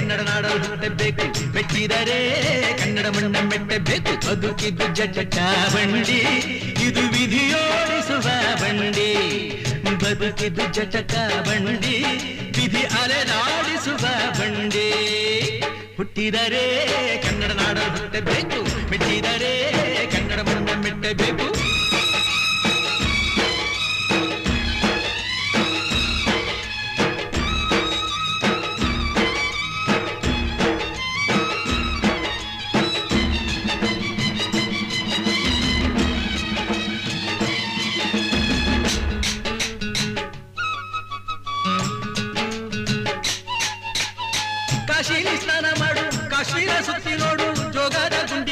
ಕನ್ನಡ ನಾಡಲು ಹುಟ್ಟಬೇಕು, ಮೆಚ್ಚಿದರೆ ಕನ್ನಡ ಮಣ್ಣ ಮೆಟ್ಟಬೇಕು. ಬದುಕಿದ್ದು ಜಟಕ ಬಂಡಿ, ಇದು ವಿಧಿಯೋಡಿಸುವ ಬಂಡಿ. ಬದುಕಿದ್ದು ಜಟಕ ಬಂಡಿ, ವಿಧಿ ಅಲೆದಾಡಿಸುವ ಬಂಡಿ. ಹುಟ್ಟಿದರೆ ಕನ್ನಡ ನಾಡಲು ಹುಟ್ಟಬೇಕು, ಮೆಚ್ಚಿದರೆ ಕನ್ನಡ ಮಣ್ಣ ಮೆಟ್ಟಬೇಕು. ಕಾಶಿಲಿ ಸ್ನಾನ ಮಾಡು, ಕಾಶ್ಮೀರ ಸುತ್ತಿ ನೋಡು, ಜೋಗದ ಗುಂಡಿ